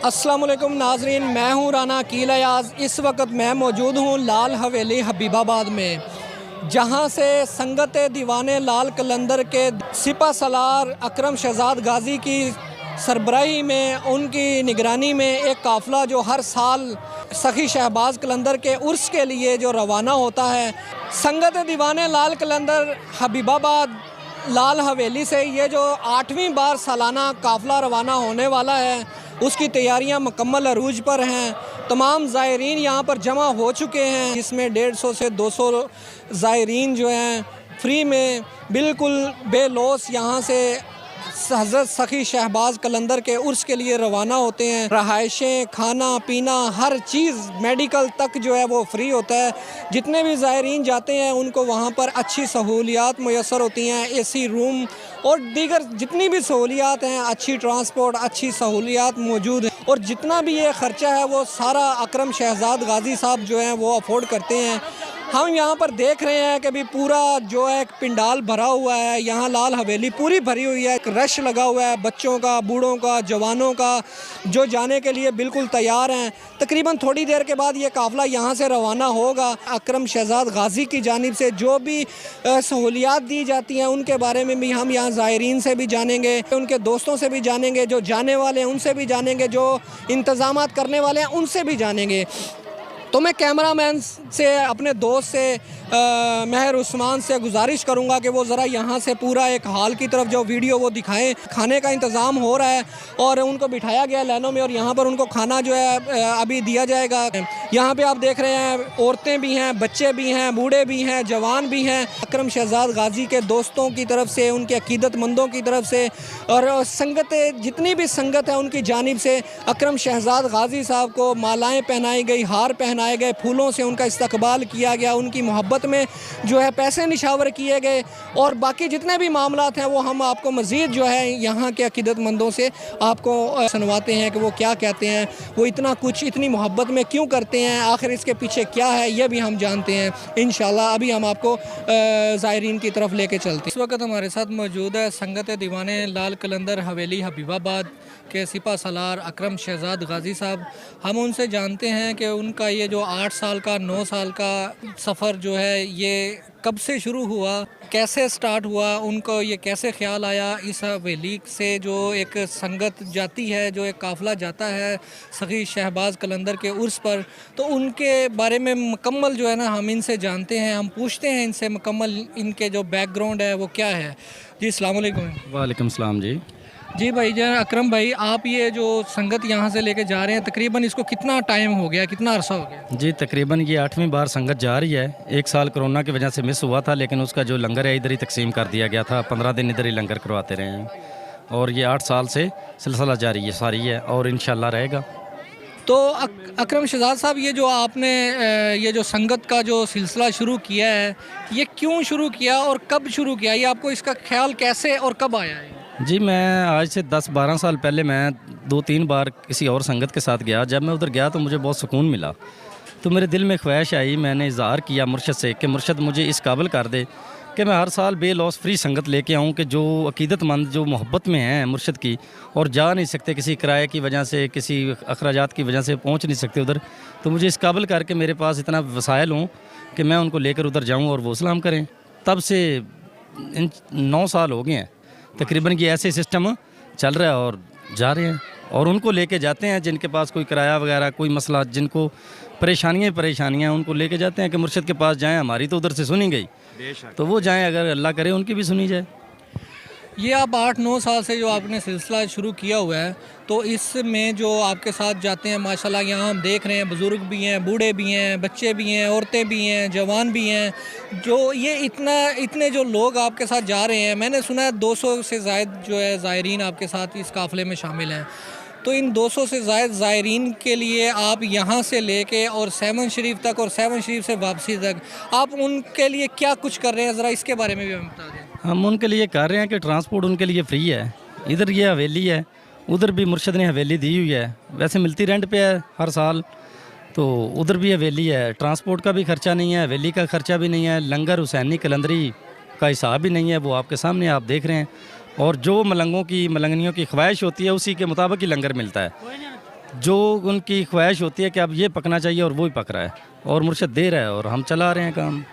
अस्सलाम वालेकुम नाजरीन, मैं हूँ राना अकील अयाज। इस वक्त मैं मौजूद हूँ लाल हवेली हबीबाबाद में, जहाँ से संगत दीवाने लाल कलंदर के सिपा सलार अकरम शहजाद गाज़ी की सरबराही में, उनकी निगरानी में एक काफ़िला जो हर साल सखी शहबाज कलंदर के उर्स के लिए जो रवाना होता है। संगत दीवाने लाल कलंदर हबीबाबाद लाल हवेली से ये जो 8वीं बार सालाना काफ़िला रवाना होने वाला है, उसकी तैयारियां मुकम्मल अरूज पर हैं। तमाम ज़ायरीन यहाँ पर जमा हो चुके हैं, जिसमें 150 से 200 ज़ायरीन जो हैं फ्री में बिल्कुल बेलौस यहाँ से हज़रत सखी शहबाज कलंदर के उर्स के लिए रवाना होते हैं। रहायशें, खाना पीना, हर चीज़, मेडिकल तक जो है वो फ्री होता है। जितने भी ज़ायरीन जाते हैं उनको वहाँ पर अच्छी सहूलियात मुयस्सर होती हैं, एसी रूम और दीगर जितनी भी सहूलियात हैं, अच्छी ट्रांसपोर्ट, अच्छी सहूलियात मौजूद हैं। और जितना भी ये ख़र्चा है वो सारा अकरम शहजाद गाज़ी साहब जो हैं वो अफोर्ड करते हैं। हम यहाँ पर देख रहे हैं कि भी पूरा जो है पिंडाल भरा हुआ है, यहाँ लाल हवेली पूरी भरी हुई है, रश लगा हुआ है, बच्चों का, बूढ़ों का, जवानों का, जो जाने के लिए बिल्कुल तैयार हैं। तकरीबन थोड़ी देर के बाद ये काफ़िला यहाँ से रवाना होगा। अकरम शहजाद गाज़ी की जानिब से जो भी सहूलियात दी जाती हैं उनके बारे में भी हम यहाँ ज़ायरीन से भी जानेंगे, उनके दोस्तों से भी जानेंगे, जो जाने वाले हैं उनसे भी जानेंगे, जो इंतज़ामात करने वाले हैं उनसे भी जानेंगे। तो मैं कैमरामैन से, अपने दोस्त से, महर उस्मान से गुजारिश करूंगा कि वो ज़रा यहाँ से पूरा एक हाल की तरफ जो वीडियो वो दिखाएं। खाने का इंतज़ाम हो रहा है और उनको बिठाया गया लाइनों में और यहाँ पर उनको खाना जो है अभी दिया जाएगा। यहाँ पे आप देख रहे हैं औरतें भी हैं, बच्चे भी हैं, बूढ़े भी हैं, जवान भी हैं। अकरम शहजाद गाज़ी के दोस्तों की तरफ से, उनके अकीदतमंदों की तरफ से और संगत, जितनी भी संगत है उनकी जानिब से अकरम शहजाद गाज़ी साहब को मालाएँ पहनाई गई, हार पहनाए गए, फूलों से उनका इस्तकबाल किया गया, उनकी मोहब्बत में जो है पैसे निशावर किए गए। और बाकी जितने भी मामलात हैं वो हम आपको मज़ीद जो है यहाँ के अकीदतमंदों से आपको सुनवाते हैं कि वो क्या कहते हैं, वो इतना कुछ, इतनी मोहब्बत में क्यों करते हैं, आखिर इसके पीछे क्या है, ये भी हम जानते हैं इंशाल्लाह। अभी हम आपको ज़ायरीन की तरफ लेके चलते हैं। इस वक्त हमारे साथ मौजूद है संगत दीवाने लाल कलंदर हवेली हबीबाबाद के सिपा सलार अकरम शहजाद गाज़ी साहब। हम उनसे जानते हैं कि उनका ये जो 8 साल का, 9 साल का सफ़र जो है ये कब से शुरू हुआ, कैसे स्टार्ट हुआ, उनको ये कैसे ख्याल आया इस हवेली से जो एक संगत जाती है, जो एक काफ़िला जाता है सखी शहबाज कलंदर के उर्स पर। तो उनके बारे में मुकम्मल जो है ना हम इनसे जानते हैं, हम पूछते हैं इनसे मुकम्मल इनके जो बैकग्राउंड है वो क्या है। जी अस्सलाम वालेकुम। वालेकुम सलाम जी। जी भाई जान, अकरम भाई, आप ये जो संगत यहाँ से लेके जा रहे हैं, तकरीबन इसको कितना टाइम हो गया, कितना अरसा हो गया? जी तकरीबन ये 8वीं बार संगत जा रही है। 1 साल कोरोना की वजह से मिस हुआ था, लेकिन उसका जो लंगर है इधर ही तकसीम कर दिया गया था। 15 दिन इधर ही लंगर करवाते रहे हैं और ये 8 साल से सिलसिला जारी है सारी है और इंशाल्लाह रहेगा। तो अकरम शहजाद साहब, ये जो आपने ये जो संगत का जो सिलसिला शुरू किया है, ये क्यों शुरू किया और कब शुरू किया? ये आपको इसका ख्याल कैसे और कब आया है? जी मैं आज से 10-12 साल पहले मैं 2-3 बार किसी और संगत के साथ गया। जब मैं उधर गया तो मुझे बहुत सुकून मिला, तो मेरे दिल में ख्वाहिश आई, मैंने इज़हार किया मुर्शद से कि मुर्शद मुझे इस काबिल कर दे कि मैं हर साल बेलौस फ्री संगत लेके आऊँ कि जो अकीदतमंद, जो मोहब्बत में हैं मुर्शद की और जा नहीं सकते, किसी किराए की वजह से, किसी अखराजात की वजह से पहुँच नहीं सकते उधर, तो मुझे इस काबिल करके मेरे पास इतना वसाइल हों कि मैं उनको लेकर उधर जाऊँ और वो सलाम करें। तब से 9 साल हो गए हैं तकरीबन ये ऐसे सिस्टम चल रहा है और जा रहे हैं और उनको लेके जाते हैं जिनके पास कोई किराया वगैरह, कोई मसला, जिनको परेशानियाँ उनको लेके जाते हैं कि मुर्शिद के पास जाएं। हमारी तो उधर से सुनी गई तो वो जाएं, अगर अल्लाह करे उनकी भी सुनी जाए। ये आप 8-9 साल से जो आपने सिलसिला शुरू किया हुआ है, तो इसमें जो आपके साथ जाते हैं माशाल्लाह, यहाँ हम देख रहे हैं बुज़ुर्ग भी हैं, बूढ़े भी हैं, बच्चे भी हैं, औरतें भी हैं, जवान भी हैं, जो ये इतने जो लोग आपके साथ जा रहे हैं। मैंने सुना है 200 से ज़ायद जो है ज़ायरीन आपके साथ इस काफ़िले में शामिल हैं। तो इन 200 से ज़ायद ज़ायरीन के लिए आप यहाँ से लेके और 7 शरीफ तक और 7 शरीफ से वापसी तक आप उनके लिए क्या कुछ कर रहे हैं, ज़रा इसके बारे में भी हमें बता दें। हम उनके लिए कर रहे हैं कि ट्रांसपोर्ट उनके लिए फ्री है। इधर ये हवेली है, उधर भी मुर्शद ने हवेली दी हुई है, वैसे मिलती रेंट पे है हर साल, तो उधर भी हवेली है। ट्रांसपोर्ट का भी खर्चा नहीं है, हवेली का खर्चा भी नहीं है, लंगर हुसैनी कलंदरी का हिसाब भी नहीं है, वो आपके सामने आप देख रहे हैं। और जो मलंगों की, मलंगनियों की ख्वाहिश होती है उसी के मुताबिक ही लंगर मिलता है। जो उनकी ख्वाहिश होती है कि अब ये पकना चाहिए और वो ही पक रहा है और मुर्शद दे रहा है और हम चला रहे हैं काम।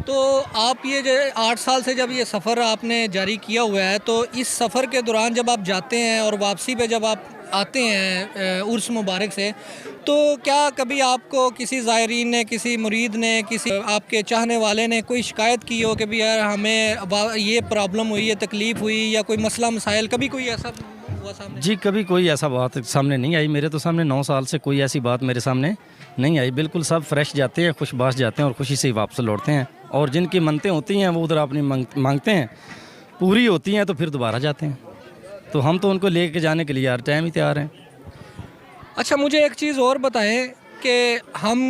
तो आप ये जो 8 साल से जब ये सफ़र आपने जारी किया हुआ है, तो इस सफ़र के दौरान जब आप जाते हैं और वापसी पे जब आप आते हैं उर्स मुबारक से, तो क्या कभी आपको किसी ज़ायरीन ने, किसी मुरीद ने, किसी आपके चाहने वाले ने कोई शिकायत की हो कि भी यार हमें ये प्रॉब्लम हुई, ये तकलीफ़ हुई या कोई मसला मसाइल, कभी कोई ऐसा हुआ सामने? जी कभी कोई ऐसा बात सामने नहीं आई, मेरे तो सामने 9 साल से कोई ऐसी बात मेरे सामने नहीं आई। बिल्कुल सब फ्रेश जाते हैं, खुशबाश जाते हैं और खुशी से ही वापस लौटते हैं। और जिनकी मनतें होती हैं वो उधर अपनी मांगते हैं, पूरी होती हैं तो फिर दोबारा जाते हैं। तो हम तो उनको लेके जाने के लिए यार टाइम ही तैयार हैं। अच्छा, मुझे एक चीज़ और बताएं कि हम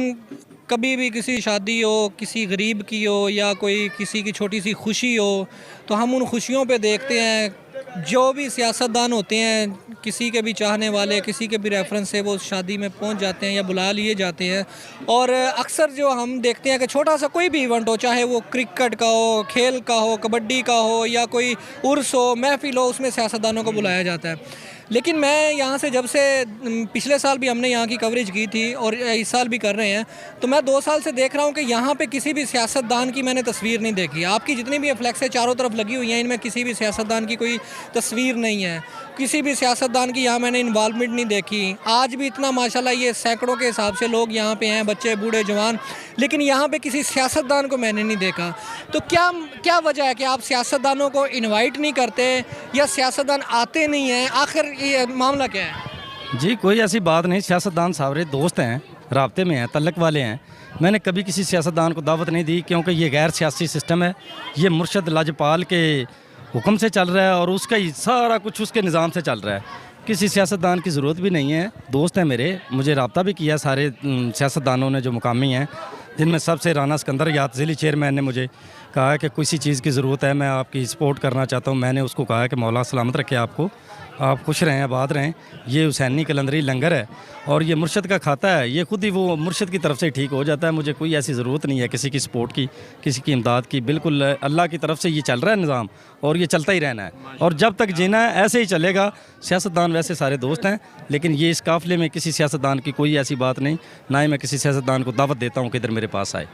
कभी भी किसी शादी हो, किसी गरीब की हो या कोई किसी की छोटी सी खुशी हो, तो हम उन खुशियों पे देखते हैं जो भी सियासतदान होते हैं, किसी के भी चाहने वाले, किसी के भी रेफरेंस से वो शादी में पहुंच जाते हैं या बुला लिए जाते हैं। और अक्सर जो हम देखते हैं कि छोटा सा कोई भी इवेंट हो, चाहे वो क्रिकेट का हो, खेल का हो, कबड्डी का हो या कोई उर्स हो, महफिल हो, उसमें सियासतदानों को बुलाया जाता है। लेकिन मैं यहाँ से जब से पिछले साल भी हमने यहाँ की कवरेज की थी और इस साल भी कर रहे हैं, तो मैं 2 साल से देख रहा हूँ कि यहाँ पे किसी भी सियासतदान की मैंने तस्वीर नहीं देखी। आपकी जितनी भी फ्लैक्सें चारों तरफ लगी हुई हैं, इनमें किसी भी सियासतदान की कोई तस्वीर नहीं है, किसी भी सियासतदान की यहाँ मैंने इन्वॉल्वमेंट नहीं देखी। आज भी इतना माशाल्लाह ये सैकड़ों के हिसाब से लोग यहाँ पे हैं, बच्चे बूढ़े जवान, लेकिन यहाँ पे किसी सियासतदान को मैंने नहीं देखा। तो क्या वजह है कि आप सियासतदानों को इनवाइट नहीं करते या सियासतदान आते नहीं हैं? आखिर ये मामला क्या है? जी कोई ऐसी बात नहीं, सियासतदान सारे दोस्त हैं, राब्ते में हैं, तल्लक वाले हैं। मैंने कभी किसी सियासतदान को दावत नहीं दी क्योंकि ये गैर सियासी सिस्टम है। ये मुर्शद लाजपाल के हुक्म से चल रहा है और उसका ही सारा कुछ उसके निज़ाम से चल रहा है। किसी सियासतदान की ज़रूरत भी नहीं है। दोस्त हैं मेरे, मुझे रब्ता भी किया सारे सियासतदानों ने जो मुकामी हैं, जिनमें सबसे राना सिकंदर याद ज़िली चेयरमैन ने मुझे कहा कि किसी चीज़ की ज़रूरत है, मैं आपकी सपोर्ट करना चाहता हूँ। मैंने उसको कहा कि मौला सलामत रखे आपको, आप खुश रहें, आबाद रहें। ये हुसैनी कलंदरी लंगर है और ये मुर्शद का खाता है, ये खुद ही वो मुर्शद की तरफ से ठीक हो जाता है। मुझे कोई ऐसी ज़रूरत नहीं है किसी की सपोर्ट की, किसी की इमदाद की। बिल्कुल अल्लाह की तरफ से ये चल रहा है निज़ाम और ये चलता ही रहना है और जब तक जीना है ऐसे ही चलेगा। सियासतदान वैसे सारे दोस्त हैं, लेकिन ये इस काफ़िले में किसी सियासतदान की कोई ऐसी बात नहीं, ना ही मैं किसी सियासतदान को दावत देता हूँ कि इधर मेरे पास आए।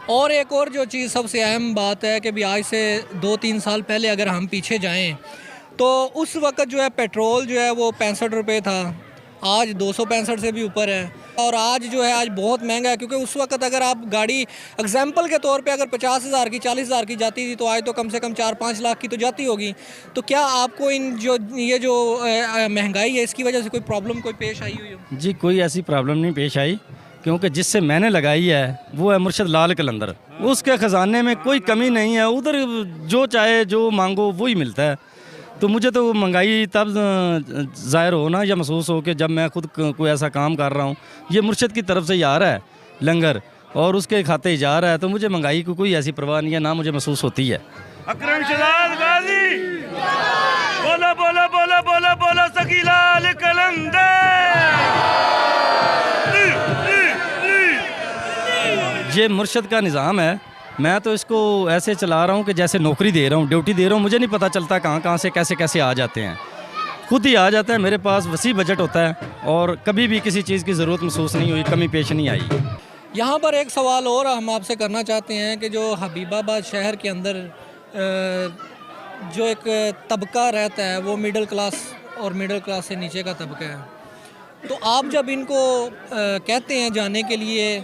और एक और जो चीज़ सबसे अहम बात है कि भी आज से 2-3 साल पहले अगर हम पीछे जाएं तो उस वक़्त जो है पेट्रोल जो है वो 65 रुपये था, आज 265 से भी ऊपर है। और आज जो है आज बहुत महंगा है, क्योंकि उस वक़्त अगर आप गाड़ी एग्जाम्पल के तौर पे अगर 50,000 की 40,000 की जाती थी, तो आज तो कम से कम 4-5 लाख की तो जाती होगी। तो क्या आपको ये जो महंगाई है इसकी वजह से कोई प्रॉब्लम कोई पेश आई हुई हो? जी कोई ऐसी प्रॉब्लम नहीं पेश आई, क्योंकि जिससे मैंने लगाई है वो है मुर्शद लाल कलंदर। उसके ख़जाने में कोई कमी नहीं है, उधर जो चाहे जो मांगो वही मिलता है। तो मुझे तो महंगाई तब ज़ाहिर हो ना या महसूस हो कि जब मैं खुद कोई ऐसा काम कर रहा हूँ, ये मुर्शद की तरफ से ही आ रहा है लंगर और उसके खाते ही जा रहा है, तो मुझे महंगाई को कोई ऐसी परवाह नहीं है, ना मुझे महसूस होती है। अकरम शहजाद गाजी बोलो बोलो बोलो बोलो बोलो सकीलाल कलंदर। ये मुर्शद का निज़ाम है, मैं तो इसको ऐसे चला रहा हूँ कि जैसे नौकरी दे रहा हूँ, ड्यूटी दे रहा हूँ। मुझे नहीं पता चलता कहाँ कहाँ से कैसे कैसे आ जाते हैं, खुद ही आ जाता है। मेरे पास वसी बजट होता है और कभी भी किसी चीज़ की ज़रूरत महसूस नहीं हुई, कमी पेश नहीं आई। यहाँ पर एक सवाल और हम आपसे करना चाहते हैं कि जो हबीबाबाद शहर के अंदर जो एक तबका रहता है वो मिडिल क्लास और मिडिल क्लास से नीचे का तबका है, तो आप जब इनको कहते हैं जाने के लिए,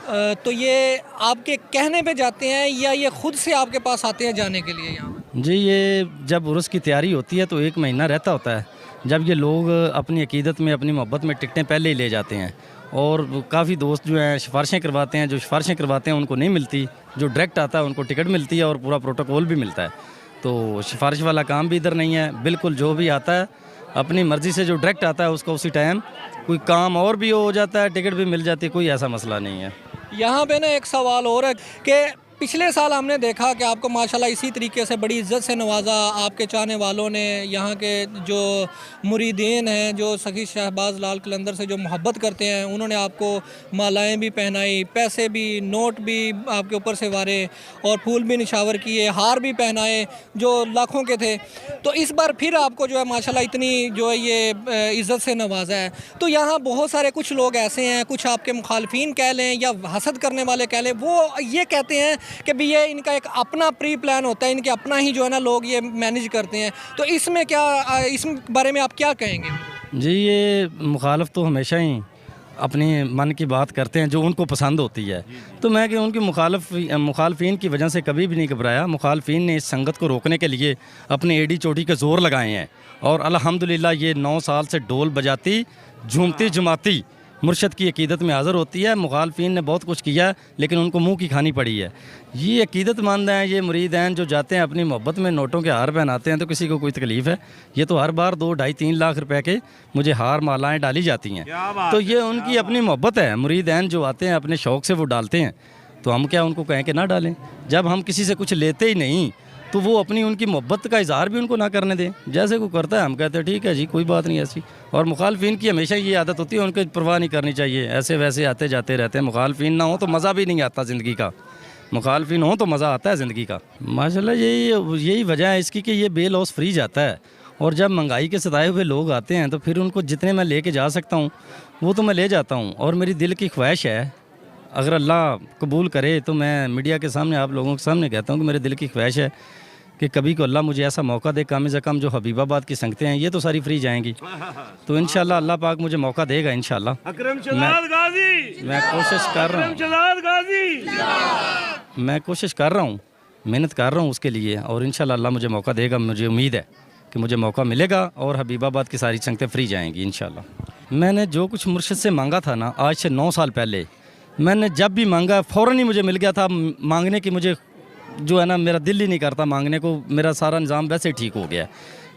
तो ये आपके कहने पे जाते हैं या ये खुद से आपके पास आते हैं जाने के लिए यहाँ? जी ये जब उर्स की तैयारी होती है तो 1 महीना रहता होता है, जब ये लोग अपनी अकीदत में, अपनी मोहब्बत में टिकटें पहले ही ले जाते हैं। और काफ़ी दोस्त जो हैं सिफारिशें करवाते हैं, जो सिफारिशें करवाते हैं उनको नहीं मिलती, जो डायरेक्ट आता है उनको टिकट मिलती है और पूरा प्रोटोकॉल भी मिलता है। तो सिफारिश वाला काम भी इधर नहीं है, बिल्कुल जो भी आता है अपनी मर्ज़ी से, जो डायरेक्ट आता है उसका उसी टाइम कोई काम और भी हो जाता है, टिकट भी मिल जाती है, कोई ऐसा मसला नहीं है। यहाँ पे ना एक सवाल और है कि पिछले साल हमने देखा कि आपको माशाल्लाह इसी तरीके से बड़ी इज़्ज़त से नवाजा, आपके चाहने वालों ने, यहाँ के जो मुरीदीन हैं जो सखी शहबाज लाल कलंदर से जो मोहब्बत करते हैं, उन्होंने आपको मालाएँ भी पहनाई, पैसे भी, नोट भी आपके ऊपर से वारे और फूल भी निशावर किए, हार भी पहनाए जो लाखों के थे। तो इस बार फिर आपको जो है माशाल्लाह इतनी जो है ये इज़्ज़त से नवाजा है। तो यहाँ बहुत सारे कुछ लोग ऐसे हैं, कुछ आपके मुखालफिन कह लें या हसद करने वाले कह लें, वो ये कहते हैं कि भी ये इनका एक अपना प्री प्लान होता है, इनके अपना ही जो है ना लोग ये मैनेज करते हैं। तो इसमें क्या, इस बारे में आप क्या कहेंगे? जी, ये मुखालफ तो हमेशा ही अपने मन की बात करते हैं जो उनको पसंद होती है। तो मैं कि उनकी मुखालफिन की वजह से कभी भी नहीं घबराया। मुखालफिन ने इस संगत को रोकने के लिए अपने एड़ी चोटी के ज़ोर लगाए हैं और अल्हम्दुलिल्लाह ये 9 साल से ढोल बजाती, झूमती जमाती मुर्शद की अकीदत में हाज़िर होती है। मुखालफिन ने बहुत कुछ किया लेकिन उनको मुंह की खानी पड़ी है। ये अकीदतमंद हैं, ये मुरीद हैं जो जाते हैं अपनी मोहब्बत में नोटों के हार पहनाते हैं तो किसी को कोई तकलीफ़ है? ये तो हर बार 2, 2.5, 3 लाख रुपए के मुझे हार मालाएं डाली जाती हैं। तो ये उनकी अपनी मोहब्बत है। मुरीद हैं जो आते हैं अपने शौक़ से वो डालते हैं, तो हम क्या उनको कहें कि ना डालें? जब हम किसी से कुछ लेते ही नहीं तो वो अपनी उनकी मोहब्बत का इजहार भी उनको ना करने दें। जैसे कोई करता है हम कहते हैं ठीक है जी, कोई बात नहीं ऐसी। और मुखालफिन की हमेशा ये आदत होती है, उनकी परवाह नहीं करनी चाहिए, ऐसे वैसे आते जाते रहते हैं। मुखालफिन ना हो तो मज़ा भी नहीं आता ज़िंदगी का, मुखालफिन हो तो मज़ा आता है ज़िंदगी का। माशाल्लाह यही वजह है इसकी कि ये बेलौस फ्री जाता है और जब महंगाई के सताए हुए लोग आते हैं तो फिर उनको जितने मैं लेके जा सकता हूँ वो तो मैं ले जाता हूँ। और मेरी दिल की ख्वाहिश है, अगर अल्लाह कबूल करे तो मैं मीडिया के सामने आप लोगों के सामने कहता हूँ कि मेरे दिल की ख्वाहिश है कि कभी को अल्लाह मुझे ऐसा मौका दे, कम से कम जो हबीबाबाद की संगतें हैं ये तो सारी फ्री जाएंगी, तो इंशाल्लाह अल्लाह पाक मुझे मौका देगा इंशाल्लाह। मैं कोशिश कर रहा हूँ, मेहनत कर रहा हूँ उसके लिए और इंशाल्लाह अल्लाह मुझे मौका देगा। मुझे उम्मीद है कि मुझे मौका मिलेगा और हबीबाबाद की सारी संगतें फ्री जाएंगी इंशाल्लाह। मैंने जो कुछ मुर्शिद से मांगा था ना, आज से 9 साल पहले मैंने जब भी मांगा फ़ौरन ही मुझे मिल गया था। मांगने की मुझे जो है ना मेरा दिल ही नहीं करता मांगने को, मेरा सारा निज़ाम वैसे ठीक हो गया।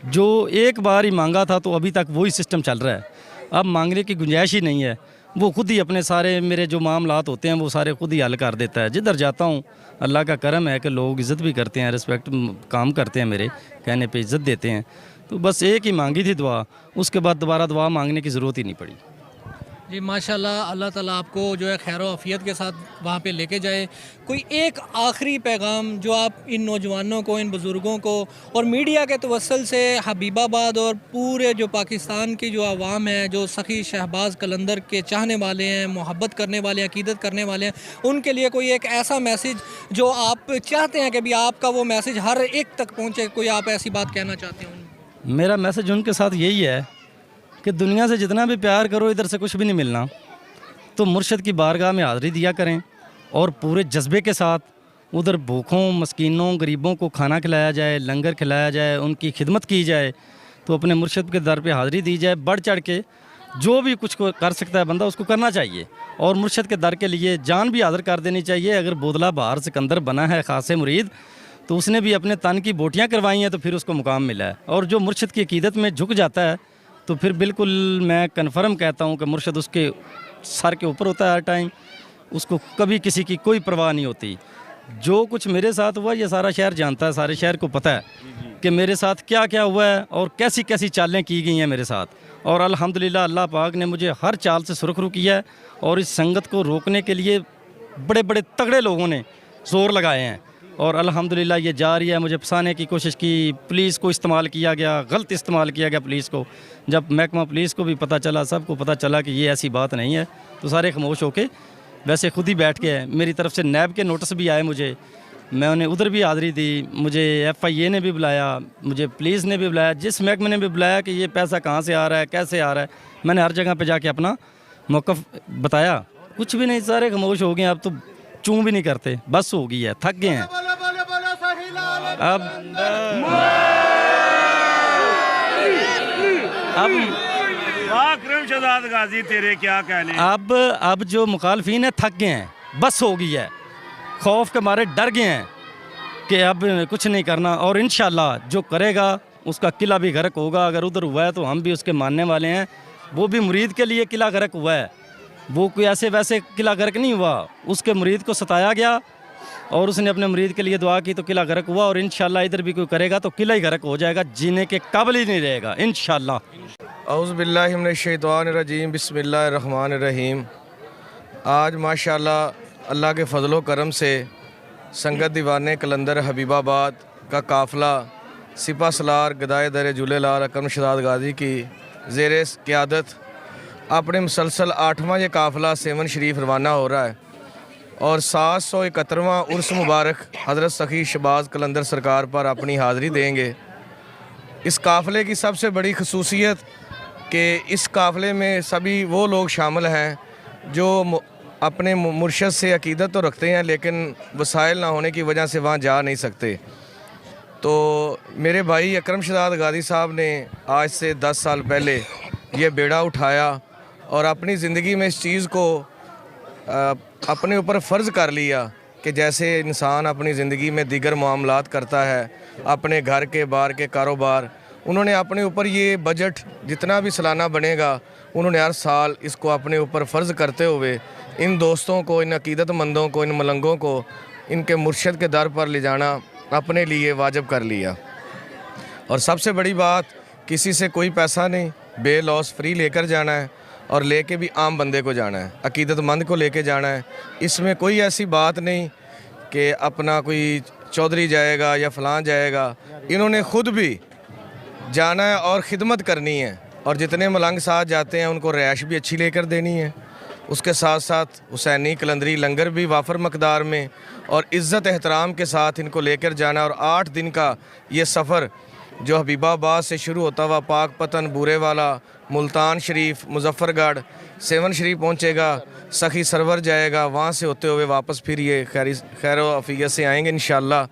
जो एक बार ही मांगा था तो अभी तक वही सिस्टम चल रहा है, अब मांगने की गुंजाइश ही नहीं है। वो खुद ही अपने सारे मेरे जो मामलात होते हैं वो सारे खुद ही हल कर देता है। जिधर जाता हूँ अल्लाह का करम है कि लोग इज़्ज़त भी करते हैं, रिस्पेक्ट काम करते हैं, मेरे कहने पे इज़्ज़त देते हैं। तो बस एक ही मांगी थी दुआ, उसके बाद दोबारा दुआ मांगने की ज़रूरत ही नहीं पड़ी। जी माशाल्लाह, अल्लाह ताला आपको जो है खैर आफियत के साथ वहाँ पे लेके जाए। कोई एक आखिरी पैगाम जो आप इन नौजवानों को, इन बुज़ुर्गों को और मीडिया के तवस्सुल से हबीबाबाद और पूरे जो पाकिस्तान की जो आवाम है, जो सखी शहबाज कलंदर के चाहने वाले हैं, मोहब्बत करने वाले हैं, अकीदत करने वाले हैं, उनके लिए कोई एक ऐसा मैसेज जो आप चाहते हैं कि भी आपका वो मैसेज हर एक तक पहुँचे, कोई आप ऐसी बात कहना चाहते हैं? मेरा मैसेज उनके साथ यही है कि दुनिया से जितना भी प्यार करो इधर से कुछ भी नहीं मिलना, तो मुर्शिद की बारगाह में हाज़िरी दिया करें और पूरे जज्बे के साथ उधर भूखों, मस्कीनों, गरीबों को खाना खिलाया जाए, लंगर खिलाया जाए, उनकी खिदमत की जाए। तो अपने मुर्शिद के दर पे हाज़िरी दी जाए, बढ़ चढ़ के जो भी कुछ कर सकता है बंदा उसको करना चाहिए और मुर्शिद के दर के लिए जान भी हाज़िर कर देनी चाहिए। अगर बोदला बहार सिकंदर बना है ख़ासे मुरीद तो उसने भी अपने तन की बोटियाँ करवाई हैं तो फिर उसको मुकाम मिला है। और जो मुर्शिद की अकीदत में झुक जाता है तो फिर बिल्कुल मैं कन्फर्म कहता हूँ कि मुर्शिद उसके सर के ऊपर होता है हर टाइम, उसको कभी किसी की कोई परवाह नहीं होती। जो कुछ मेरे साथ हुआ ये सारा शहर जानता है, सारे शहर को पता है कि मेरे साथ क्या क्या हुआ है और कैसी कैसी चालें की गई हैं मेरे साथ। और अल्हम्दुलिल्लाह अल्लाह पाक ने मुझे हर चाल से सुरखरू किया है और इस संगत को रोकने के लिए बड़े बड़े तगड़े लोगों ने ज़ोर लगाए हैं और अल्हम्दुलिल्लाह ये जारी है। मुझे फंसाने की कोशिश की, पुलिस को इस्तेमाल किया गया, गलत इस्तेमाल किया गया पुलिस को। जब महकमा पुलिस को भी पता चला, सबको पता चला कि ये ऐसी बात नहीं है, तो सारे खामोश होके वैसे खुद ही बैठ गए। मेरी तरफ से नैब के नोटिस भी आए मुझे, मैं उन्हें उधर भी हाज़िरी दी, मुझे FIA ने भी बुलाया, मुझे पुलिस ने भी बुलाया, जिस महकमे ने भी बुलाया कि ये पैसा कहाँ से आ रहा है, कैसे आ रहा है, मैंने हर जगह पे जाके अपना मौक़िफ़ बताया। कुछ भी नहीं, सारे खामोश हो गए। अब तो चूँ भी नहीं करते, बस हो गई है, थक गए हैं। शहजाद गाजी तेरे क्या कहने। अब जो मुखालफिन है थक गए हैं, बस हो गई है, खौफ के मारे डर गए हैं कि अब कुछ नहीं करना। और इंशाल्लाह जो करेगा उसका किला भी गर्क होगा। अगर उधर हुआ है तो हम भी उसके मानने वाले हैं। वो भी मुरीद के लिए किला गर्क हुआ है, वो कोई ऐसे वैसे किला गर्क नहीं हुआ। उसके मुरीद को सताया गया, और उसने अपने मुरीद के लिए दुआ की तो किला गर्क हुआ, और इंशाल्लाह इधर भी कोई करेगा तो किला ही गर्क हो जाएगा, जीने के काबिल ही नहीं रहेगा इंशाल्लाह। औज़ु बिल्लाहि मिनश शैतानिर रजीम, बिस्मिल्लाहिर रहमानिर रहीम। आज माशाल्लाह अल्लाह के फ़ज़ल व करम से संगत दीवाने कलंदर हबीबाबाद का काफ़िला सिपा सलार गदाए दर झूलेलाल अकरम शहजाद गाज़ी की ज़ेर क़यादत अपने मुसलसल 8वां ये काफ़िला सेवन शरीफ रवाना हो रहा है, और 771वां उर्स मुबारक हज़रत सखी शहबाज कलंदर सरकार पर अपनी हाज़िरी देंगे। इस काफ़िले की सबसे बड़ी खसूसियत कि इस काफ़िले में सभी वो लोग शामिल हैं जो अपने मुर्शद से अकीदत तो रखते हैं लेकिन वसाइल ना होने की वजह से वहाँ जा नहीं सकते। तो मेरे भाई अकरम शहजाद गाज़ी साहब ने आज से 10 साल पहले ये बेड़ा उठाया और अपनी ज़िंदगी में इस चीज़ को अपने ऊपर फ़र्ज़ कर लिया कि जैसे इंसान अपनी ज़िंदगी में दीगर मामलात करता है, अपने घर के बाहर के कारोबार, उन्होंने अपने ऊपर ये बजट जितना भी सालाना बनेगा उन्होंने हर साल इसको अपने ऊपर फ़र्ज़ करते हुए इन दोस्तों को, इन अकीदतमंदों को, इन मलंगों को इनके मुर्शद के दर पर ले जाना अपने लिए वाजिब कर लिया। और सबसे बड़ी बात, किसी से कोई पैसा नहीं, बेलॉस फ्री लेकर जाना है और लेके भी आम बंदे को जाना है, अकीदतमंद को लेके जाना है। इसमें कोई ऐसी बात नहीं कि अपना कोई चौधरी जाएगा या फ़लाँ जाएगा, इन्होंने ख़ुद भी जाना है और ख़िदमत करनी है। और जितने मलंग साथ जाते हैं उनको रैश भी अच्छी लेकर देनी है, उसके साथ साथ हुसैनी कलंदरी लंगर भी वाफर मकदार में और इज़्ज़त एहतराम के साथ इनको लेकर जाना। और 8 दिन का ये सफ़र जो हबीबाबाद से शुरू होता हुआ पाक पतन, बूरे वाला, मुल्तान शरीफ, मुजफ्फरगढ़, सेवन शरीफ पहुँचेगा, सखी सरवर जाएगा, वहाँ से होते हुए वापस फिर ये खैर अफ़ियत से आएंगे इंशाअल्लाह।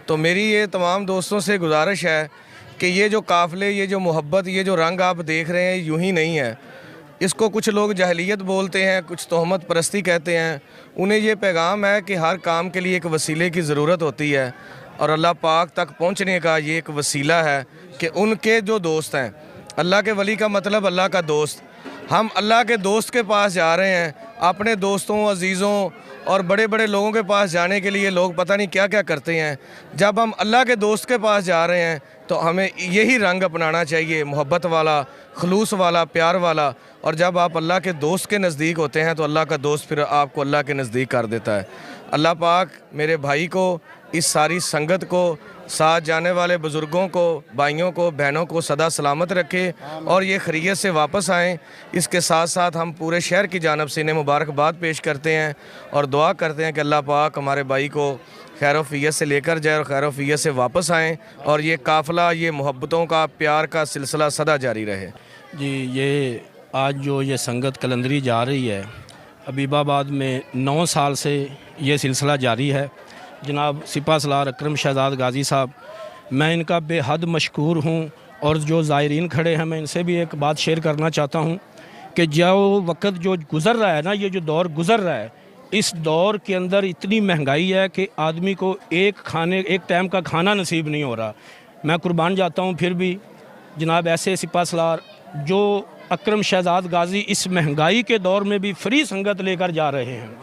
तो मेरी ये तमाम दोस्तों से गुजारिश है कि ये जो काफ़िले, ये जो मोहब्बत, ये जो रंग आप देख रहे हैं यूं ही नहीं है। इसको कुछ लोग जहलियत बोलते हैं, कुछ तोहमत परस्ती कहते हैं। उन्हें ये पैगाम है कि हर काम के लिए एक वसीले की ज़रूरत होती है और अल्लाह पाक तक पहुँचने का ये एक वसीला है कि उनके जो दोस्त हैं, अल्लाह के वली का मतलब अल्लाह का दोस्त, हम अल्लाह के दोस्त के पास जा रहे हैं। अपने दोस्तों, अजीज़ों और बड़े बड़े लोगों के पास जाने के लिए लोग पता नहीं क्या क्या करते हैं। जब हम अल्लाह के दोस्त के पास जा रहे हैं तो हमें यही रंग अपनाना चाहिए, मोहब्बत वाला, खलूस वाला, प्यार वाला। और जब आप अल्लाह के दोस्त के नज़दीक होते हैं तो अल्लाह का दोस्त फिर आपको अल्लाह के नज़दीक कर देता है। अल्लाह पाक मेरे भाई को, इस सारी संगत को, साथ जाने वाले बुज़ुर्गों को, भाइयों को, बहनों को सदा सलामत रखे और ये खैरियत से वापस आएँ। इसके साथ साथ हम पूरे शहर की जानिब से इन्हें मुबारकबाद पेश करते हैं और दुआ करते हैं कि अल्लाह पाक हमारे भाई को खैर-ओ-फ़ियत से लेकर जाए और खैर-ओ-फ़ियत से वापस आएँ और ये काफ़िला, ये मोहब्बतों का, प्यार का सिलसिला सदा जारी रहे। जी, ये आज जो ये संगत कलंदरी जा रही है हबीबाबाद में 9 साल से ये सिलसिला जारी है। जनाब सिपा सलार अकरम शहजाद गाज़ी साहब, मैं इनका बेहद मशकूर हूँ। और जो ज़ायरीन खड़े हैं, मैं इनसे भी एक बात शेयर करना चाहता हूँ कि जो वक्त जो गुज़र रहा है ना, ये जो दौर गुज़र रहा है, इस दौर के अंदर इतनी महंगाई है कि आदमी को एक टाइम का खाना नसीब नहीं हो रहा। मैं कुर्बान जाता हूँ, फिर भी जनाब ऐसे सिपा सलार जो अकरम शहजाद गाज़ी इस महंगाई के दौर में भी फ्री संगत लेकर जा रहे हैं।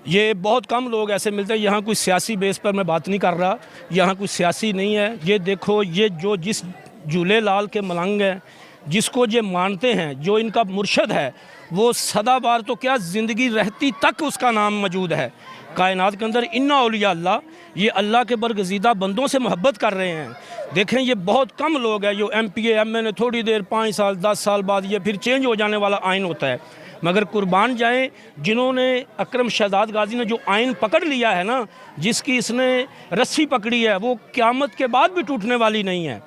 ये बहुत कम लोग ऐसे मिलते हैं। यहाँ कोई सियासी बेस पर मैं बात नहीं कर रहा, यहाँ कोई सियासी नहीं है। ये देखो, ये जो जिस झूलेलाल के मलंग हैं, जिसको ये मानते हैं, जो इनका मुर्शद है, वो सदाबार तो क्या ज़िंदगी रहती तक उसका नाम मौजूद है कायनात के अंदर। इन्ना औलिया अल्लाह, ये अल्लाह के बरगज़ीदा बंदों से मोहब्बत कर रहे हैं। देखें, ये बहुत कम लोग हैं जो MPA MNA थोड़ी देर 5 साल 10 साल बाद ये फिर चेंज हो जाने वाला आइन होता है। मगर कुर्बान जाएं जिन्होंने अकरम शहजाद गाज़ी ने जो आइन पकड़ लिया है ना, जिसकी इसने रस्सी पकड़ी है, वो क़यामत के बाद भी टूटने वाली नहीं है।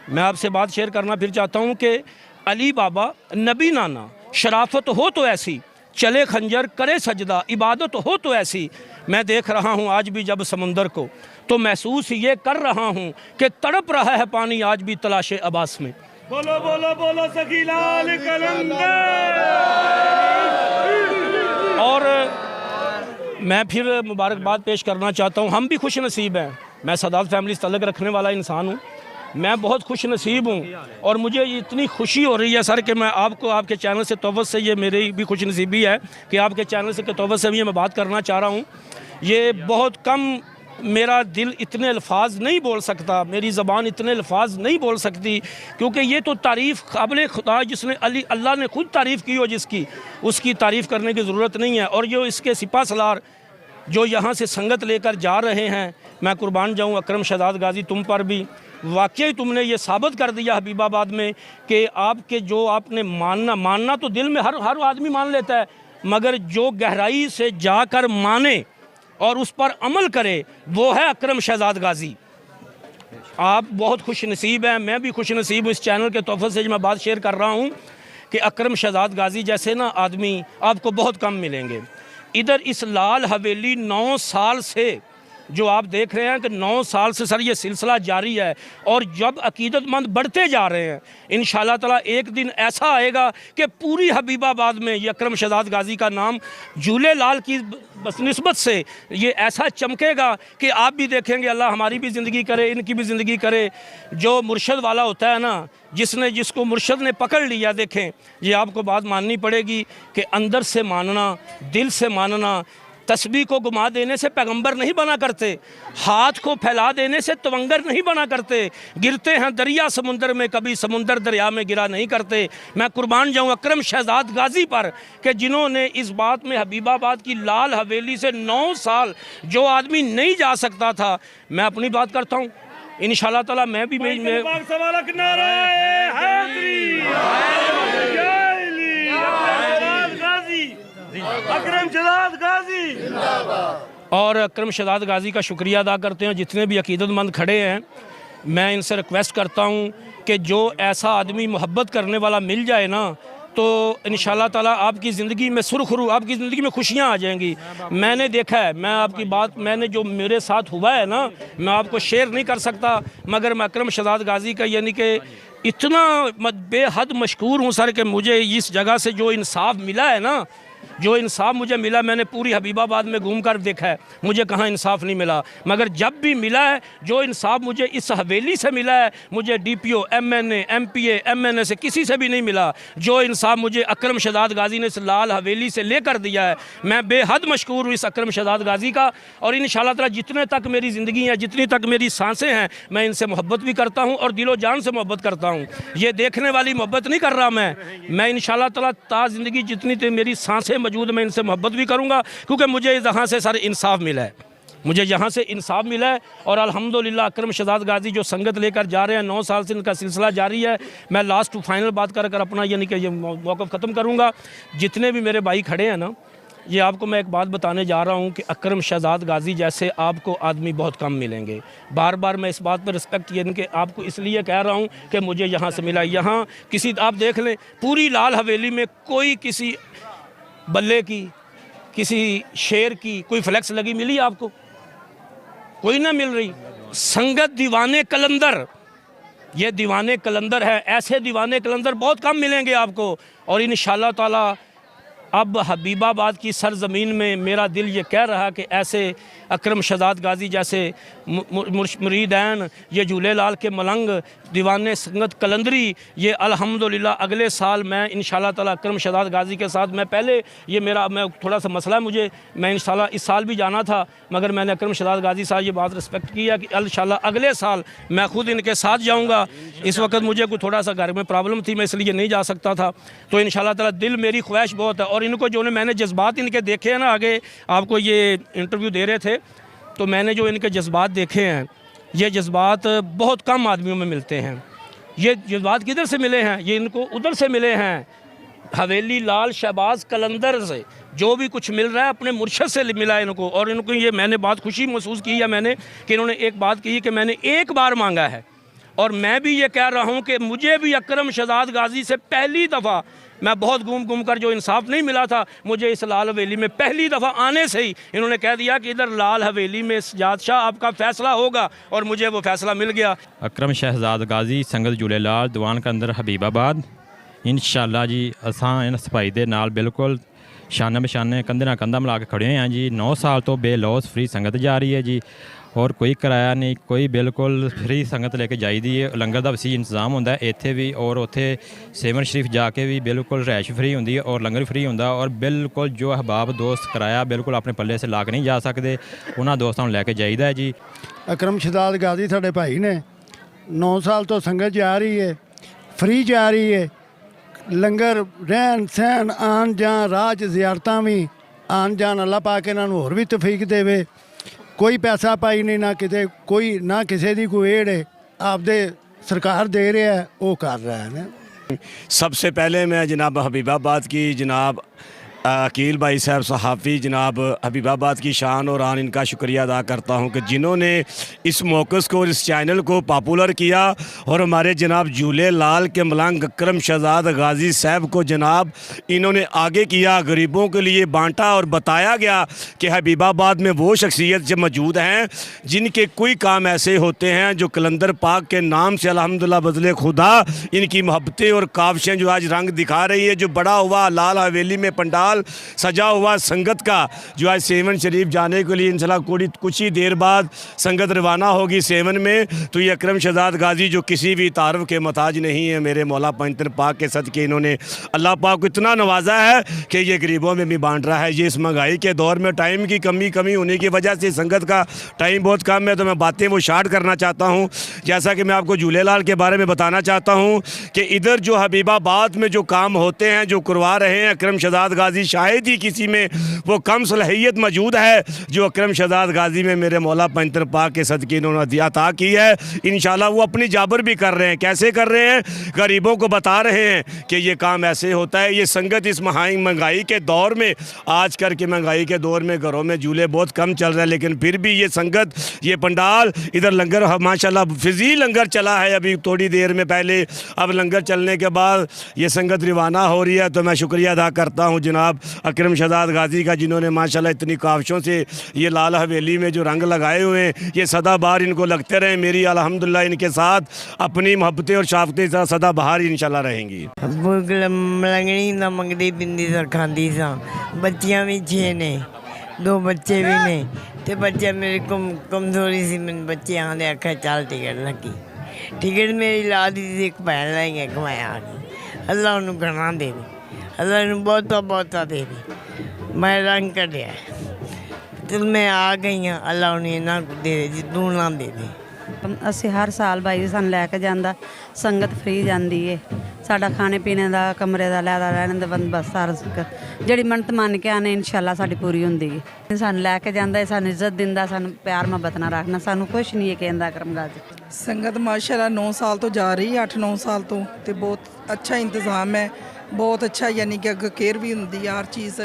मैं आपसे बात शेयर करना फिर चाहता हूँ कि अली बाबा, नबी नाना, शराफत हो तो ऐसी, चले खंजर करे सजदा, इबादत हो तो ऐसी। मैं देख रहा हूँ आज भी जब समंदर को, तो महसूस ये कर रहा हूँ कि तड़प रहा है पानी आज भी तलाशे अब्बास में। बोलो बोलो बोलो सखी लाल कलंदर। और मैं फिर मुबारकबाद पेश करना चाहता हूँ। हम भी खुश नसीब हैं। मैं सदात फैमिली से तल्लुक़ रखने वाला इंसान हूँ। मैं बहुत खुश नसीब हूँ और मुझे इतनी खुशी हो रही है सर कि मैं आपको, आपके चैनल से तवज्जो से, ये मेरी भी खुश नसीबी है कि आपके चैनल से के तवज्जो से भी मैं बात करना चाह रहा हूँ। ये बहुत कम, मेरा दिल इतने अल्फाज नहीं बोल सकता, मेरी ज़बान इतने अल्फाज नहीं बोल सकती, क्योंकि ये तो तारीफ़ काबिल खुदा जिसने अल्लाह ने खुद तारीफ़ की हो जिसकी, उसकी तारीफ़ करने की ज़रूरत नहीं है। और जो इसके सिपा सलार जो यहाँ से संगत लेकर जा रहे हैं, मैं कुर्बान जाऊँ अकरम शहजाद गाज़ी, तुम पर भी वाकई तुमने ये साबित कर दिया हबीबाबाद में कि आपके जो आपने मानना तो दिल में हर आदमी मान लेता है, मगर जो गहराई से जाकर माने और उस पर अमल करे वो है अकरम शहजाद गाज़ी। आप बहुत खुश नसीब हैं, मैं भी खुश नसीब हूँ इस चैनल के तोहफ़े से जो मैं बात शेयर कर रहा हूँ कि अकरम शहजाद गाज़ी जैसे ना आदमी आपको बहुत कम मिलेंगे। इधर इस लाल हवेली 9 साल से जो आप देख रहे हैं कि 9 साल से सर ये सिलसिला जारी है, और जब अकीदतमंद बढ़ते जा रहे हैं, इंशाअल्लाह ताला एक दिन ऐसा आएगा कि पूरी हबीबाबाद में ये अकरम शहजाद गाज़ी का नाम झूले लाल की बस निस्बत से ये ऐसा चमकेगा कि आप भी देखेंगे अल्लाह हमारी भी ज़िंदगी करे, इनकी भी ज़िंदगी करे। जो मुर्शद वाला होता है ना, जिसको मुर्शद ने पकड़ लिया, देखें ये आपको बात माननी पड़ेगी कि अंदर से मानना, दिल से मानना। तस्बीह को घुमा देने से पैगंबर नहीं बना करते, हाथ को फैला देने से तवंगर नहीं बना करते, गिरते हैं दरिया समुंदर में, कभी समुंदर दरिया में गिरा नहीं करते। मैं कुर्बान जाऊँ अकरम शहजाद गाज़ी पर कि जिन्होंने इस बात में हबीबाबाद की लाल हवेली से 9 साल जो आदमी नहीं जा सकता था, मैं अपनी बात करता हूँ इंशाअल्लाह ताला मैं भी अकरम शहजाद गाज़ी और अकरम शहजाद गाज़ी का शुक्रिया अदा करते हैं। जितने भी अकीदतमंद खड़े हैं, मैं इनसे रिक्वेस्ट करता हूं कि जो ऐसा आदमी मोहब्बत करने वाला मिल जाए ना, तो इंशाअल्लाह ताला आपकी ज़िंदगी में सुरखरू, आपकी ज़िंदगी में खुशियां आ जाएंगी। मैंने देखा है, मैं आपकी बात, मैंने जो मेरे साथ हुआ है ना, मैं आपको शेयर नहीं कर सकता, मगर मैं अकरम शहजाद गाज़ी का यानी कि इतना बेहद मशकूर हूँ सर कि मुझे इस जगह से जो इंसाफ मिला है ना, जो इंसाफ मुझे मिला, मैंने पूरी हबीबाबाद में घूमकर देखा है, मुझे कहाँ इंसाफ नहीं मिला, मगर जब भी मिला है जो इंसाफ मुझे इस हवेली से मिला है, मुझे DPO, MNA, MPA, MNA से किसी से भी नहीं मिला। जो इंसाफ मुझे अकरम शहजाद गाज़ी ने इस लाल हवेली से लेकर दिया है, मैं बेहद मशकूर हूँ इस अकरम शहजाद गाज़ी का। और इंशाअल्लाह ताला जितने तक मेरी ज़िंदगी है, जितनी तक मेरी सांसें हैं, मैं इनसे मोहब्बत भी करता हूँ और दिलो जान से मोहब्बत करता हूँ। ये देखने वाली मोहब्बत नहीं कर रहा मैं इंशाअल्लाह ताला ता ज़िंदगी जितनी तो मेरी सांसें मौजूद, मैं इनसे मोहब्बत भी करूंगा, क्योंकि मुझे यहाँ से सर इंसाफ मिला है, मुझे यहाँ से इंसाफ मिला है। और अल्हम्दुलिल्लाह अकरम शहजाद गाज़ी जो संगत लेकर जा रहे हैं, 9 साल से इनका सिलसिला जारी है। मैं लास्ट टू फाइनल बात कर अपना यानी कि ये मौक़िफ़ ख़त्म करूँगा। जितने भी मेरे भाई खड़े हैं ना, ये आपको मैं एक बात बताने जा रहा हूँ कि अकरम शहजाद गाज़ी जैसे आपको आदमी बहुत कम मिलेंगे। बार बार मैं इस बात पर रिस्पेक्ट यानी कि आपको इसलिए कह रहा हूँ कि मुझे यहाँ से मिला। यहाँ किसी, आप देख लें पूरी लाल हवेली में कोई किसी बल्ले की, किसी शेर की कोई फ्लैक्स लगी मिली आपको? कोई ना मिल रही। संगत दीवाने कलंदर, ये दीवाने कलंदर है, ऐसे दीवाने कलंदर बहुत कम मिलेंगे आपको। और इंशाअल्लाह ताला अब हबीबाबाद की सरज़मीन में मेरा दिल ये कह रहा कि ऐसे अकरम शहजाद गाज़ी जैसे मुरीदैन, ये झूले लाल के मलंग, दीवाने संगत कलंदरी, ये अल्हम्दुलिल्लाह अगले साल मैं इंशाअल्लाह ताला अकरम शहजाद गाज़ी के साथ, मैं पहले ये मैं थोड़ा सा मसला है मुझे, मैं इंशाअल्लाह इस साल भी जाना था, मगर मैंने अकरम शहजाद गाज़ी साहब ये बात रिस्पेक्ट किया कि इंशाअल्लाह अगले साल मैं ख़ुद इनके साथ जाऊँगा। इस वक्त मुझे कोई थोड़ा सा घर में प्रॉब्लम थी, मैं इसलिए नहीं जा सकता था। तो इंशाअल्लाह ताला दिल मेरी ख्वाहिश बहुत है। और इनको जो मैंने जज्बात इनके देखे हैं ना, आगे आपको ये इंटरव्यू दे रहे थे तो मैंने जो इनके जज्बात देखे हैं, ये जज्बात बहुत कम आदमियों में मिलते हैं। ये जज्बात किधर से मिले हैं? ये इनको उधर से मिले हैं, हवेली लाल शहबाज कलंदर से। जो भी कुछ मिल रहा है अपने मुर्शद से मिला है इनको। और इनको ये मैंने बात खुशी महसूस की है मैंने कि इन्होंने एक बात की कि मैंने एक बार मांगा है, और मैं भी ये कह रहा हूँ कि मुझे भी अकरम शहजाद गाज़ी से पहली दफ़ा, मैं बहुत घूम कर जो इंसाफ नहीं मिला था, मुझे इस लाल हवेली में पहली दफ़ा आने से ही इन्होंने कह दिया कि इधर लाल हवेली में सजाद शाह आपका फ़ैसला होगा, और मुझे वो फ़ैसला मिल गया। अकरम शहजाद गाज़ी संगत झूले लाल दीवान के अंदर हबीबाबाद इंशाअल्लाह जी असां इन सफाई दे नाल बिल्कुल शाना बशाने कंधे नाल कंधा मिला के खड़े हैं जी। 9 साल तो बेलौस फ्री संगत जा रही है जी। ਔਰ ਕੋਈ ਕਿਰਾਇਆ ਨਹੀਂ, ਕੋਈ ਬਿਲਕੁਲ ਫ੍ਰੀ ਸੰਗਤ ਲੈ ਕੇ ਜਾਈਦੀ ਹੈ। ਲੰਗਰ ਦਾ ਵਸੀ ਇੰਤਜ਼ਾਮ ਹੁੰਦਾ ਇੱਥੇ ਵੀ, ਔਰ ਉੱਥੇ ਸੇਵਨ ਸ਼ਰੀਫ ਜਾ ਕੇ ਵੀ ਬਿਲਕੁਲ ਰਿਹਾਇਸ਼ ਫ੍ਰੀ ਹੁੰਦੀ ਹੈ ਔਰ ਲੰਗਰ ਫ੍ਰੀ ਹੁੰਦਾ। ਔਰ ਬਿਲਕੁਲ ਜੋ ਅਹਿਬਾਬ ਦੋਸਤ ਕਿਰਾਇਆ ਬਿਲकुल ਆਪਣੇ ਪੱਲੇ ਸੇ ਲਾ ਕੇ ਨਹੀਂ ਜਾ ਸਕਦੇ, ਉਹਨਾਂ ਦੋਸਤਾਂ ਨੂੰ ਲੈ ਕੇ ਜਾਈਦਾ ਹੈ ਜੀ। ਅਕਰਮ ਸ਼ਹਜ਼ਾਦ ਗਾਜ਼ੀ ਸਾਡੇ ਭਾਈ ਨੇ, 9 ਸਾਲ ਤੋਂ ਸੰਗਤ ਜਾ ਰਹੀ ਹੈ, ਫ੍ਰੀ ਜਾ ਰਹੀ ਹੈ। ਲੰਗਰ, ਰਹਿਣ ਸਹਿਣ, ਆਉਣ ਜਾਣ, ਰਾਜ ਜ਼ਿਆਰਤਾਂ ਵੀ, ਆਉਣ ਜਾਣ, ਅੱਲਾ ਪਾਕ ਇਹਨਾਂ ਨੂੰ ਹੋਰ ਵੀ ਤੌਫੀਕ ਦੇਵੇ। ਕੋਈ ਪੈਸਾ ਪਾਈ नहीं, ना किते कोई, ना किसी की कोई एड़ है, आपदे सरकार दे रहा है, वो कर रहा है ना। सबसे पहले मैं जनाब हबीबाबाद की जनाब अकील भाई साहब सहाफ़ी जनाब हबीबाबाद की शान और आन इनका शुक्रिया अदा करता हूँ कि जिन्होंने इस मौक़िफ़ को, इस चैनल को पॉपुलर किया और हमारे जनाब झूले लाल के मलंग अकरम शहजाद गाज़ी साहब को जनाब इन्होंने आगे किया, गरीबों के लिए बांटा और बताया गया कि हबीबाबाद में वो शख्सियत जो मौजूद हैं जिनके कोई काम ऐसे होते हैं जो कलंदर पाक के नाम से अल्हम्दुलिल्लाह बदले खुदा इनकी मोहब्बतें और काविशें जो आज रंग दिखा रही है। जो बड़ा हुआ लाल हवेली में पंडाल सजा हुआ संगत का, जो आज सेवन शरीफ जाने के लिए इंशाल्लाह कुछ ही देर बाद संगत रवाना होगी सेवन में, तो ये अकरम शहजाद गाज़ी जो किसी भी तारफ़ के मोहताज नहीं है, मेरे मौला पंजतन पाक के सदके इन्होंने अल्लाह पाक को इतना नवाजा है कि ये गरीबों में भी बांट रहा है। ये इस महंगाई के दौर में टाइम की कमी होने की वजह से संगत का टाइम बहुत कम है, तो मैं बातें वो शार्ट करना चाहता हूँ। जैसा कि मैं आपको झूलेलाल के बारे में बताना चाहता हूँ कि इधर जो हबीबाबाद में जो काम होते हैं, जो करवा रहे हैं अकरम शहजाद गाज़ी, शायद ही किसी में वो कम सलाहियत मौजूद है जो अकरम शहजाद गाज़ी में मेरे मौला पंजतन पाक के सदके इन्होंने अता की है। इंशाल्लाह वो अपनी जाबर भी कर रहे हैं। कैसे कर रहे हैं? गरीबों को बता रहे हैं कि ये काम ऐसे होता है। ये संगत इस महंगाई के दौर में, आज कर के महंगाई के दौर में घरों में झूले बहुत कम चल रहे हैं, लेकिन फिर भी ये संगत, ये पंडाल, इधर लंगर माशाल्लाह फिजी लंगर चला है अभी थोड़ी देर में पहले। अब लंगर चलने के बाद ये संगत रवाना हो रही है, तो मैं शुक्रिया अदा करता हूँ जनाब अकरम शहजाद गाज़ी का, जिन्होंने माशाल्लाह इतनी काविशों से ये लाल हवेली में जो रंग लगाए हुए हैं, ये सदा बहार इनको लगते रहें। मेरी अल्हम्दुलिल्लाह इनके साथ अपनी मोहब्बतें और शाफ़तें सदा बहार इंशाल्लाह रहेंगी। मलंगनी ना मंगदी पिंदी सा खांदी सा, बच्चियां भी 6 ने, 2 बच्चे भी ने, ते बच्चे मेरी कमजोरी सी, मैंने बच्चे आने आखा चल टिकट लगी, टिकट मेरी ला दी थी, एक भैन लाएंगे कमाया अल्लाह उन्होंने घना दे दे, अल्लाह ने बहुता दे दे। मैं रंग कटिया तो मैं आ गई हाँ, अल्लाह उन्हें ना दे दे, तू ना दे दे। ਅਸੀਂ ਹਰ ਸਾਲ ਬਾਈ ਸਾਨੂੰ ਲੈ ਕੇ ਜਾਂਦਾ, ਸੰਗਤ ਫ੍ਰੀ ਜਾਂਦੀ ਏ। ਸਾਡਾ ਖਾਣੇ ਪੀਣੇ ਦਾ, ਕਮਰੇ ਦਾ, ਲੈਦਾ ਰਹਿਣ ਦਾ ਬੰਦੋਬਸਤ ਸਾਰਾ ਜਿਹੜੀ ਮੰਨਤ ਮੰਨ ਕੇ ਆਨੇ ਇਨਸ਼ਾਅੱਲਾ ਸਾਡੀ ਪੂਰੀ ਹੁੰਦੀ ਏ। ਸਾਨੂੰ ਲੈ ਕੇ ਜਾਂਦਾ, ਸਾਨੂੰ ਇੱਜ਼ਤ ਦਿੰਦਾ, ਸਾਨੂੰ ਪਿਆਰ ਮੁਹੱਬਤ ਨਾਲ ਰੱਖਣਾ, ਸਾਨੂੰ ਕੁਛ ਨਹੀਂ ਇਹ ਕਹਿੰਦਾ ਅਕਰਮ ਗਾਜ਼ੀ। ਸੰਗਤ ਮਾਸ਼ਾਅੱਲਾ 9 ਸਾਲ ਤੋਂ ਜਾ ਰਹੀ ਹੈ, 8-9 ਸਾਲ ਤੋਂ, ਤੇ ਬਹੁਤ ਅੱਛਾ ਇੰਤਜ਼ਾਮ ਹੈ, ਬਹੁਤ ਅੱਛਾ, ਯਾਨੀ ਕਿ ਅੱਗੇ ਕੇਅਰ ਵੀ ਹੁੰਦੀ ਹੈ, ਹਰ ਚੀਜ਼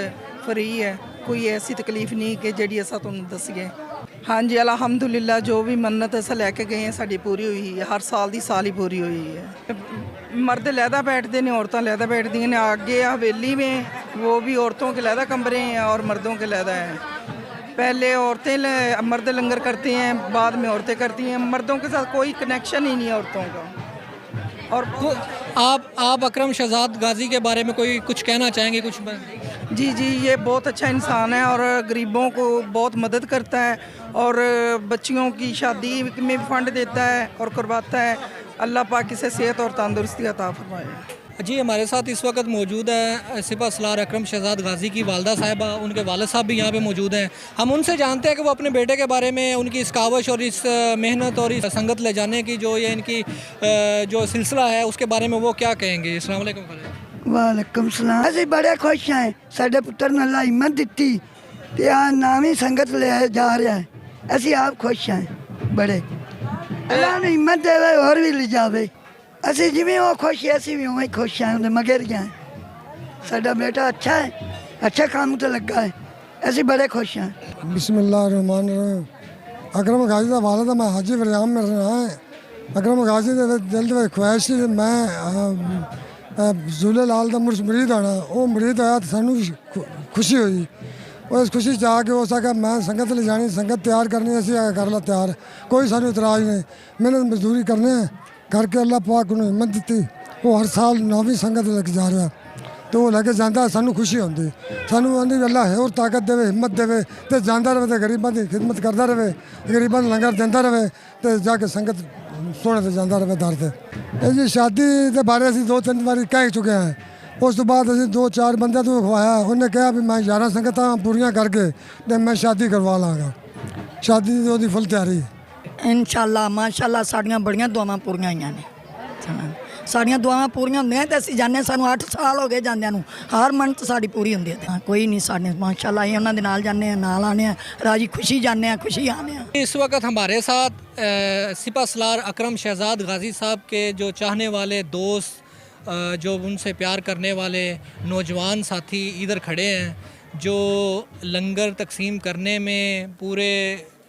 ਫ੍ਰੀ ਹੈ, ਕੋਈ ਐਸੀ ਤਕਲੀਫ ਨਹੀਂ ਕਿ ਜਿਹੜੀ ਅਸਾਂ ਤੁਹਾਨੂੰ ਦੱਸੀਏ। हाँ जी अल्हम्दुलिल्लाह, जो भी मन्नत अस लैके गए हैं साड़ी पूरी हुई है, हर साल की साल ही पूरी हुई है। मर्द लहदा बैठते हैं, औरतें लहदा बैठती हैं। आगे हवेली में वो भी औरतों के लहदा कमरे हैं और मर्दों के लहदा हैं। पहले औरतें, मर्द लंगर करते हैं, बाद में औरतें करती हैं। मर्दों के साथ कोई कनेक्शन ही नहीं है औरतों का। और आप अकरम शहजाद गाज़ी के बारे में कोई कुछ कहना चाहेंगे? कुछ जी, ये बहुत अच्छा इंसान है और गरीबों को बहुत मदद करता है और बच्चियों की शादी में भी फंड देता है और करवाता है। अल्लाह पाक इसे सेहत और तंदुरुस्ती अता फरमाए। जी, हमारे साथ इस वक्त मौजूद है सिपह सलार अकरम शहजाद गाज़ी की वालदा साहिबा, उनके वालिद साहब भी यहाँ पे मौजूद हैं। हम उनसे जानते हैं कि वो अपने बेटे के बारे में, उनकी इस कावश और इस मेहनत और इस संगत ले जाने की जो ये इनकी जो सिलसिला है उसके बारे में वो क्या कहेंगे। अस्सलाम वालेकुम। वालेकुम सलाम। असी बड़े खुश हैं, साडे पुत्र ने अल्लाह हिम्मत दिती ते आ नामी संगत ले जा रहा है, असी आप खुश हैं बड़े। अल्लाह ने हिम्मत देवे और भी ले जावे। असी जिमें वो खुश है असी भी उवें खुश हैं, मगर गए साडा बेटा अच्छा है, अच्छा काम तो लगा है, असी बड़े खुश हैं। बिस्मिल्लाहिर्रहमानिर्रहीम। अकरम गाज़ी का वालिद मैं हाजी वरियाम में रहा है। अकरम गाज़ी के दिल की ख्वाहिश थी मैं झूले लाल का मुरीद आना, वो मुरीद आया तो सानू खुशी हुई। और इस खुशी चाह के हो सका मैं संगत ले जानी, संगत तैयार करनी, असी कर ला तैयार, कोई सानू इतराज़ नहीं। मेहनत मजदूरी करने करके अल्लाह पाक ने हिम्मत दी। वो हर साल 9वीं संगत लेके जा रहा, तो वो लैके जाता सानू खुशी होती, सानू आंदी अल्लाह होर ताकत देवे, हिम्मत देवे तो जाता रहे, तो गरीबों की खिदमत करता रहे, गरीबों को लंगर देता रहे, तो जाके संगत सोने से जाता रहे दर से। जी शादी के बारे असीं 2-3 बारी कह चुके हैं, उस तो बाद असीं 2-4 बंदे तो खवाया, उन्हें कहा भी मैं 11 संगत पूरियां करके तो मैं शादी करवा लाँगा। शादी की उसकी फुल तैयारी है इंशाअल्लाह माशाअल्लाह। साड़ियाँ बड़ियां दुआवां पूरियां होईयां ने, साड़ियाँ दुआवां पूरियां होंदियां ते असीं जाने, सानू 8 साल हो गए जांदियां नूं, हर मन्नत साड़ी पूरी होंदी है। कोई नहीं साढ़े माशाअल्लाह असीं उन्हां दे नाल जाने हैं, नाल आने हैं, राजी खुशी जाने हैं, खुशी आने हैं। इस वक्त हमारे साथ सिपा सलार अकरम शहजाद गाज़ी साहब के जो चाहने वाले दोस्त, जो उनसे प्यार करने वाले नौजवान साथी इधर खड़े हैं, जो लंगर तकसीम करने में, पूरे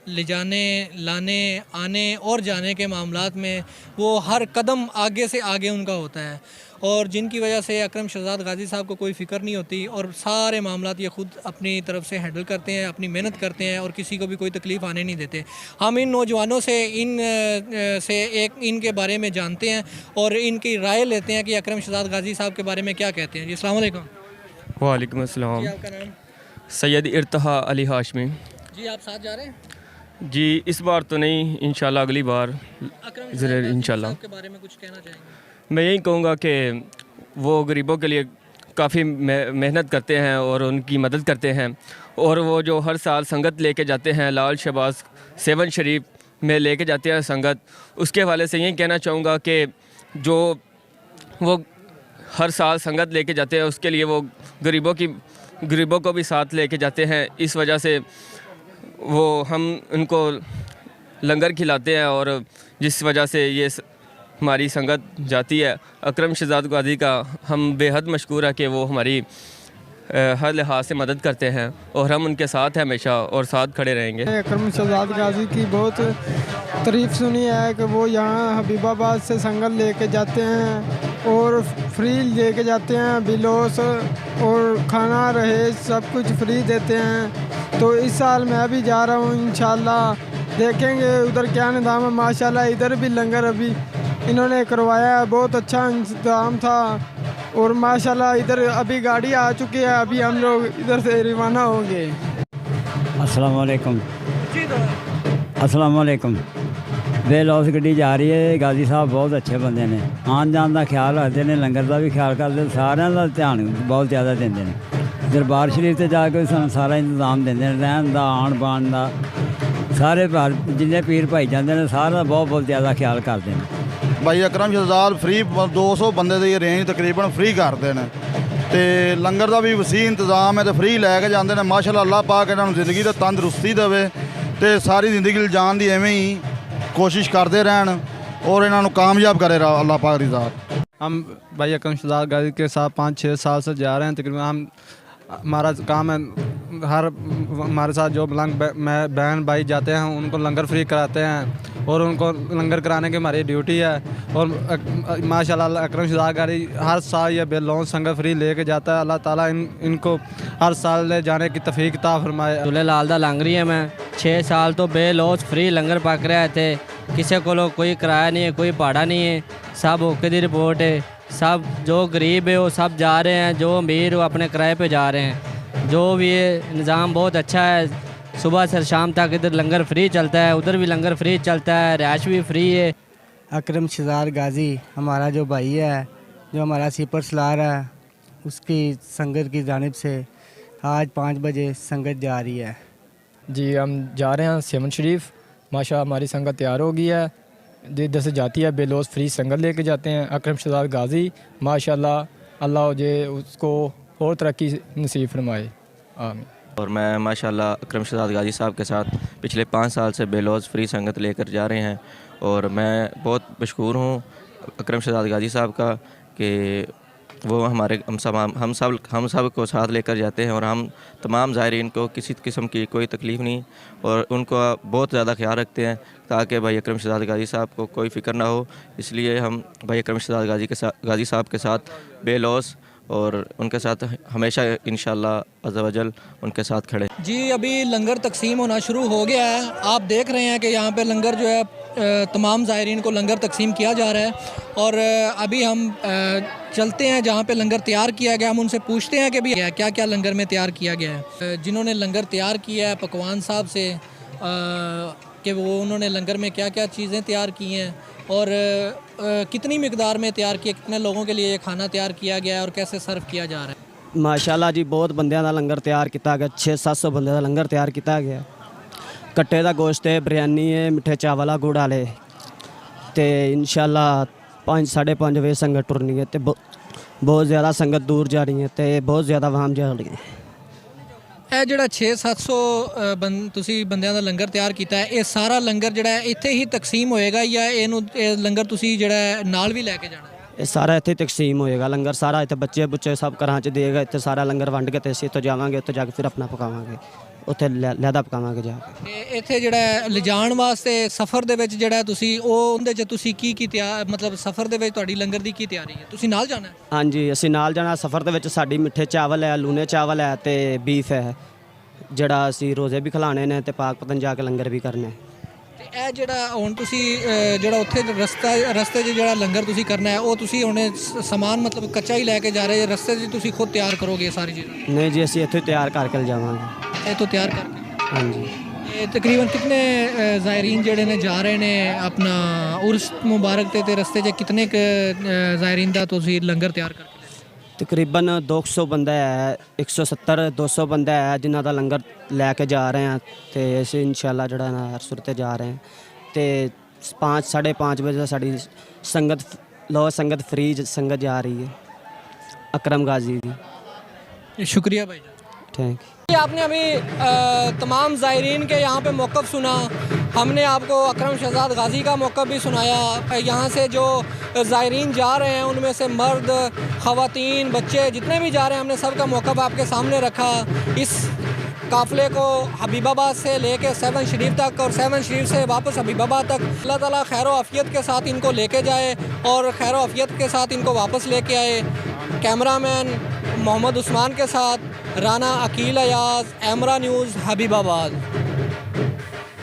ले जाने, लाने, आने और जाने के मामलात में वो हर कदम आगे से आगे उनका होता है, और जिनकी वजह से अकरम शहजाद गाज़ी साहब को कोई फ़िक्र नहीं होती और सारे मामलात ये ख़ुद अपनी तरफ से हैंडल करते हैं, अपनी मेहनत करते हैं और किसी को भी कोई तकलीफ़ आने नहीं देते। हम इन नौजवानों से इनके बारे में जानते हैं और इनकी राय लेते हैं कि अकरम शहजाद गाज़ी साहब के बारे में क्या कहते हैं। जी अस्सलाम वालेकुम। वालेकुम अस्सलाम। जी आपका नाम? सैयद इर्तहा अली हाशमी। जी आप साथ जा रहे हैं? जी इस बार तो नहीं, इंशाल्लाह अगली बार ज़रूर इंशाल्लाह। के बारे में कुछ कहना चाहेंगे? मैं यही कहूँगा कि वो गरीबों के लिए काफ़ी मेहनत करते हैं और उनकी मदद करते हैं, और वो जो हर साल संगत लेके जाते हैं, लाल शहबाज 7 शरीफ में लेके जाते हैं संगत, उसके हवाले से यही कहना चाहूँगा कि जो वो हर साल संगत लेके जाते हैं उसके लिए वो गरीबों को भी साथ लेके जाते हैं। इस वजह से वो हम उनको लंगर खिलाते हैं और जिस वजह से ये हमारी संगत जाती है। अकरम शहजाद गाज़ी का हम बेहद मशकूर है कि वो हमारी हर लिहाज से मदद करते हैं और हम उनके साथ हैं हमेशा और साथ खड़े रहेंगे। अकरम शहजाद गाज़ी की बहुत तारीफ़ सुनी है कि वो यहाँ हबीबाबाद से संगत लेके जाते हैं और फ्री लेके जाते हैं, बिलोस और खाना रहे सब कुछ फ्री देते हैं। तो इस साल मैं भी जा रहा हूँ, इंशाल्लाह देखेंगे उधर क्या निज़ाम है। माशाल्लाह इधर भी लंगर अभी इन्होंने करवाया है, बहुत अच्छा इंतज़ाम था और माशाल्लाह इधर अभी गाड़ी आ चुकी है, अभी हम लोग इधर से रवाना होंगे। अस्सलाम वालेकुम। अस्सलाम वालेकुम। बेलौस गड्डी जा रही है, गाज़ी साहब बहुत अच्छे बंदे ने, आन जान का ख्याल रखते हैं, लंगर का भी ख्याल करते, सारे का ध्यान बहुत ज़्यादा देंगे ने। दरबार शरीफ से जाके सारा इंतजाम देंगे, रहन का, आन बान का, सारे जिन्हें पीर भाई जाते हैं सारा बहुत ज़्यादा ख्याल करते हैं। भाई अकरम शहजाद फ्री 200 बंदे की रेंज तकरीबन फ्री करते हैं, तो लंगर का भी वसी इंतजाम है, तो फ्री लैके जाते हैं। माशाल्लाह अल्लाह पाक इन्होंने ज़िंदगी तो तंदरुस्ती देवे, तो सारी ज़िंदगी जान की एवं ही कोशिश करते रहन और इन्होंने कामयाब करे अल्लाह पाक की ज़ात। हम भाई अकरम शहजाद गाज़ी के साथ 5-6 साल से जा रहे हैं तकरीबन। हमारा काम है हमारे साथ जो बहन भाई जाते हैं उनको लंगर फ्री कराते हैं और उनको लंगर कराने की हमारी ड्यूटी है। और माशाल्लाह अकरम शहजाद गाज़ी हर साल ये बेलौन संगत फ्री लेके जाता है। अल्लाह ताला इनको हर साल ले जाने की तौफीक अता फरमाए। झूले लाल दा लंग रही है। मैं 6 साल तो बेलौस फ्री लंगर पक रहे थे, किसी को कोई किराया नहीं है, कोई भाड़ा नहीं है, सब ओके दी रिपोर्ट है। सब जो गरीब है वो सब जा रहे हैं, जो अमीर वो अपने किराए पे जा रहे हैं। जो भी ये निज़ाम बहुत अच्छा है, सुबह से शाम तक इधर लंगर फ्री चलता है, उधर भी लंगर फ्री चलता है, रैश भी फ्री है। अकरम शहजाद गाज़ी हमारा जो भाई है, जो हमारा सिपर सलार है, उसकी संगत की जानिब से आज 5 बजे संगत जा रही है। जी हम जा रहे हैं 7 शरीफ। माशा हमारी संगत तैयार हो गई है, इधर से जाती है बेलौस फ्री संगत लेके जाते हैं। अकरम शहजाद गाज़ी माशाल्लाह अल्लाह जे उसको और तरक्की नसीब फरमाए, आमीन। और मैं माशाल्लाह अकरम शहजाद गाज़ी साहब के साथ पिछले 5 साल से बेलौस फ्री संगत लेकर जा रहे हैं और मैं बहुत मशकूर हूँ अकरम शहजाद गाज़ी साहब का कि वो हमारे हम सब को साथ लेकर जाते हैं और हम तमाम ज़ायरीन को किसी किस्म की कोई तकलीफ़ नहीं और उनको बहुत ज़्यादा ख्याल रखते हैं ताकि भाई अकरम शहजाद गाज़ी साहब को कोई फ़िक्र ना हो। इसलिए हम भाई अकरम शहजाद गाज़ी साहब के साथ बेलौस और उनके साथ हमेशा इंशाअल्लाह अज़्ज़ व जल उनके साथ खड़े। जी अभी लंगर तकसीम होना शुरू हो गया है। आप देख रहे हैं कि यहाँ पे लंगर जो है तमाम ज़ायरीन को लंगर तकसीम किया जा रहा है और अभी हम चलते हैं जहाँ पे लंगर तैयार किया गया। हम उनसे पूछते हैं कि भी क्या क्या लंगर में तैयार किया गया है। जिन्होंने लंगर तैयार किया है पकवान साहब से कि वो उन्होंने लंगर में क्या क्या चीज़ें तैयार की हैं और कितनी मिकदार में तैयार किया, कितने लोगों के लिए खाना तैयार किया गया है और कैसे सर्व किया जा रहा है। माशाल्लाह जी बहुत बंदियां दा लंगर तैयार किया गया, 600-700 बंदे दा लंगर तैयार किया गया। कट्टे दा गोश्त है, बिरयानी है, मिठे चावल गुड़ वाले ते इंशाल्लाह 5-5:30 बजे संगत टुरनी है ते बहुत ज़्यादा संगत दूर जा रही है ते बहुत ज़्यादा वाम जा रही है। ਇਹ ਜਿਹੜਾ 600-700 ਤੁਸੀਂ ਬੰਦਿਆਂ ਦਾ ਲੰਗਰ ਤਿਆਰ ਕੀਤਾ ਹੈ, ਇਹ ਸਾਰਾ ਲੰਗਰ ਜਿਹੜਾ ਹੈ ਇੱਥੇ ਹੀ ਤਕਸੀਮ ਹੋਏਗਾ ਜਾਂ ਇਹ ਲੰਗਰ ਤੁਸੀਂ ਜਿਹੜਾ ਨਾਲ ਵੀ ਲੈ ਕੇ ਜਾਣਾ? ਇਹ ਸਾਰਾ ਇੱਥੇ ਤਕਸੀਮ ਹੋਏਗਾ ਲੰਗਰ, ਸਾਰਾ ਇੱਥੇ ਬੱਚੇ ਬੁੱਚੇ ਸਭ ਘਰਾਂ 'ਚ ਦੇਗਾ। ਇੱਥੇ ਸਾਰਾ ਲੰਗਰ ਵੰਡ ਕੇ ਤੇ ਅਸੀਂ ਇੱਥੋਂ ਜਾਵਾਂਗੇ, ਉੱਥੇ ਜਾ ਕੇ ਫਿਰ ਆਪਣਾ ਪਕਾਵਾਂਗੇ, ਉੱਥੇ ਲਹਿਦਾ ਪਕਾਵਾਂਗੇ ਜਾ ਕੇ। ਤੇ ਇੱਥੇ ਜਿਹੜਾ ਲਿਜਾਣ ਵਾਸਤੇ ਸਫ਼ਰ ਦੇ ਵਿੱਚ ਜਿਹੜਾ ਤੁਸੀਂ ਉਹਦੇ 'ਚ ਤੁਸੀਂ ਕੀ ਤਿਆਰ ਮਤਲਬ ਸਫ਼ਰ ਦੇ ਵਿੱਚ ਤੁਹਾਡੀ ਲੰਗਰ ਦੀ ਕੀ ਤਿਆਰੀ ਹੈ? ਤੁਸੀਂ ਨਾਲ ਜਾਣਾ? ਹਾਂਜੀ ਅਸੀਂ ਨਾਲ ਜਾਣਾ। ਸਫ਼ਰ ਦੇ ਵਿੱਚ ਸਾਡੀ ਮਿੱਠੇ ਚਾਵਲ ਹੈ, ਲੂਨੇ ਚਾਵਲ ਹੈ ਤੇ ਬੀਫ ਹੈ ਜਿਹੜਾ ਅਸੀਂ ਰੋਜ਼ੇ ਵੀ ਖਿਲਾਣੇ ਨੇ ਤੇ ਪਾਕ ਪਤਨ ਜਾ ਕੇ ਲੰਗਰ ਵੀ ਕਰਨਾ। ਤੇ ਇਹ ਜਿਹੜਾ ਹੁਣ ਤੁਸੀਂ ਜਿਹੜਾ ਉੱਥੇ ਰਸਤੇ 'ਚ ਜਿਹੜਾ ਲੰਗਰ ਤੁਸੀਂ ਕਰਨਾ ਹੈ ਉਹ ਤੁਸੀਂ ਹੁਣ ਸਮਾਨ ਮਤਲਬ ਕੱਚਾ ਹੀ ਲੈ ਕੇ ਜਾ ਰਹੇ, ਰਸਤੇ 'ਚ ਤੁਸੀਂ ਖੁਦ ਤਿਆਰ ਕਰੋਗੇ ਸਾਰੀ ਚੀਜ਼ਾਂ? ਨਹੀਂ ਜੀ ਅਸੀਂ ਇੱਥੇ ਤਿਆਰ ਕਰਕੇ ਲਿਜਾਵਾਂਗੇ। ਇੱਥੋਂ ਤਿਆਰ ਕਰਕੇ? ਹਾਂਜੀ। ਇਹ ਤਕਰੀਬਨ ਕਿੰਨੇ ਜ਼ਾਇਰੀਨ ਜਿਹੜੇ ਨੇ ਜਾ ਰਹੇ ਨੇ ਆਪਣਾ ਉਰਸ ਮੁਬਾਰਕ ਤੇ ਰਸਤੇ 'ਚ ਕਿੰਨੇ ਜ਼ਾਇਰੀਨ ਦਾ ਤੁਸੀਂ ਲੰਗਰ ਤਿਆਰ ਕਰਕੇ? ਤਕਰੀਬਨ 200 ਬੰਦਾ ਹੈ, 170-200 ਬੰਦਾ ਹੈ ਜਿਨ੍ਹਾਂ ਦਾ ਲੰਗਰ ਲੈ ਕੇ ਜਾ ਰਹੇ ਹਾਂ ਤੇ ਅਸੀਂ ਇਨਸ਼ਾਅੱਲਾ ਜਿਹੜਾ ਨਾ ਹਰਸੁਰ ਤੇ ਜਾ ਰਹੇ ਹਾਂ ਤੇ 5-5:30 ਵਜੇ ਸਾਡੀ ਸੰਗਤ ਲੋ ਸੰਗਤ फ्री संगत जा रही है अकरम गाजी की। शुक्रिया भाई। Thank you. आपने अभी तमाम ज़ायरीन के यहाँ पे मौक़िफ़ सुना, हमने आपको अकरम शहज़ाद गाज़ी का मौक़िफ़ भी सुनाया। यहाँ से जो ज़ायरीन जा रहे हैं उनमें से मर्द, ख़वातीन, बच्चे जितने भी जा रहे हैं हमने सब का मौक़िफ़ आपके सामने रखा। इस काफ़िले को हबीबाबाद से लेके 7 शरीफ तक और 7 शरीफ से वापस हबीबाबाद तक अल्लाह ताला खैर व आफ़ियत के साथ इनको लेके जाए और खैर व आफ़ियत के साथ इनको वापस लेके आए। कैमरामैन मोहम्मद उस्मान के साथ राना अकील अयाज, एमरा न्यूज़, हबीबाबाद।